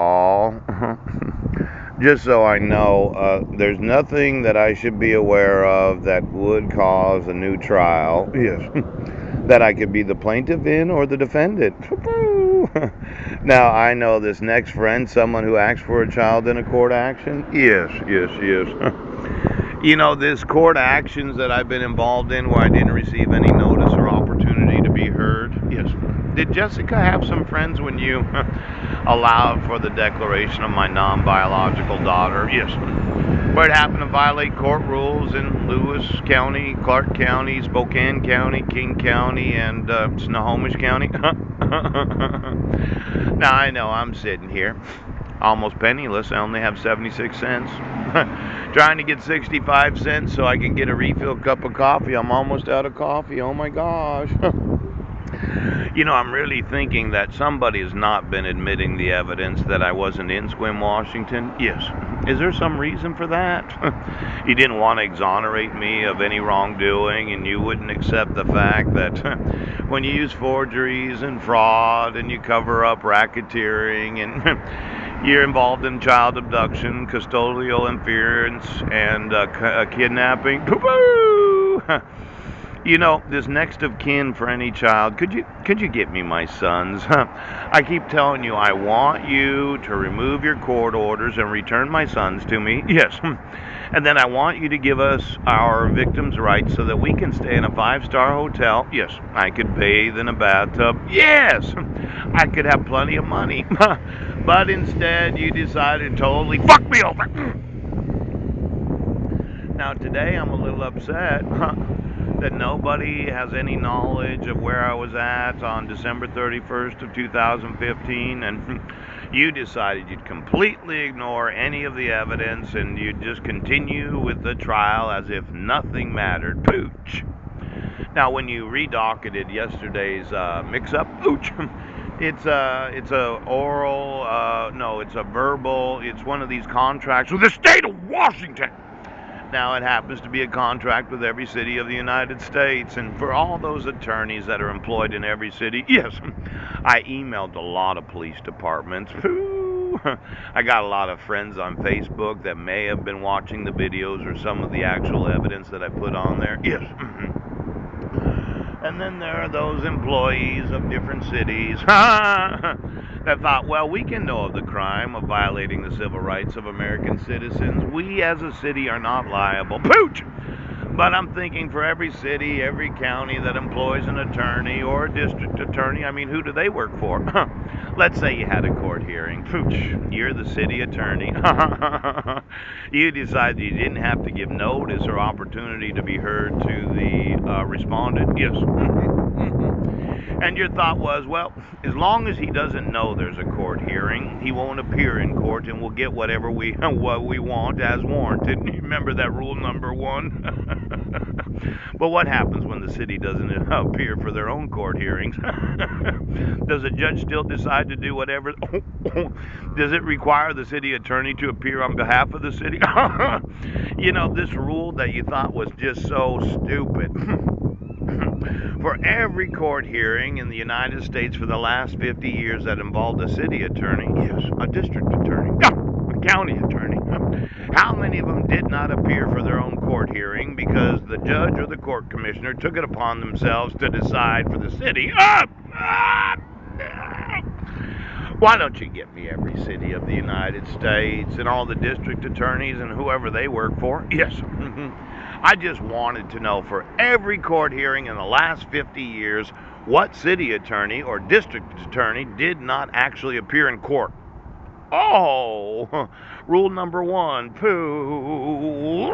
all. Just so I know, there's nothing that I should be aware of that would cause a new trial. Yes. That I could be the plaintiff in or the defendant. Now, I know this next friend, someone who acts for a child in a court action. Yes, yes, yes. This court actions that I've been involved in where I didn't receive any notice or opportunity to be heard. Yes. Did Jessica have some friends when you allowed for the declaration of my non-biological daughter? Yes. Where it happened to violate court rules in Lewis County, Clark County, Spokane County, King County, and Snohomish County. Now I know I'm sitting here almost penniless. I only have 76 cents. Trying to get 65 cents so I can get a refill cup of coffee. I'm almost out of coffee. Oh my gosh. I'm really thinking that somebody has not been admitting the evidence that I wasn't in Sequim, Washington. Yes. Is there some reason for that? You didn't want to exonerate me of any wrongdoing, and you wouldn't accept the fact that when you use forgeries and fraud and you cover up racketeering and you're involved in child abduction, custodial interference, and kidnapping. Poo-poo! This next of kin for any child, could you get me my sons? I keep telling you, I want you to remove your court orders and return my sons to me. Yes. And then I want you to give us our victims' rights so that we can stay in a 5-star hotel. Yes. I could bathe in a bathtub. Yes. I could have plenty of money. But instead, you decided to totally fuck me over. Now, today I'm a little upset that nobody has any knowledge of where I was at on December 31st of 2015, and you decided you'd completely ignore any of the evidence and you'd just continue with the trial as if nothing mattered. Pooch. Now, when you redocketed yesterday's mix-up, pooch, it's a oral, no, it's a verbal, it's one of these contracts with the state of Washington. Now, it happens to be a contract with every city of the United States, and for all those attorneys that are employed in every city, yes, I emailed a lot of police departments. I got a lot of friends on Facebook that may have been watching the videos or some of the actual evidence that I put on there. Yes. And then there are those employees of different cities that thought, well, we can know of the crime of violating the civil rights of American citizens. We as a city are not liable. Pooch! But I'm thinking for every city, every county that employs an attorney or a district attorney, I mean, who do they work for? Let's say you had a court hearing. Pooch, you're the city attorney. You decided you didn't have to give notice or opportunity to be heard to the respondent. Yes. And your thought was, well, as long as he doesn't know there's a court hearing, he won't appear in court and we'll get whatever what we want as warranted. Remember that rule number 1? But what happens when the city doesn't appear for their own court hearings? Does the judge still decide to do whatever? Does it require the city attorney to appear on behalf of the city? This rule that you thought was just so stupid. For every court hearing in the United States for the last 50 years that involved a city attorney, yes, a district attorney, a county attorney, how many of them did not appear for their own court hearing because the judge or the court commissioner took it upon themselves to decide for the city? Why don't you get me every city of the United States and all the district attorneys and whoever they work for? Yes. I just wanted to know for every court hearing in the last 50 years what city attorney or district attorney did not actually appear in court. Oh, rule number 1, poo.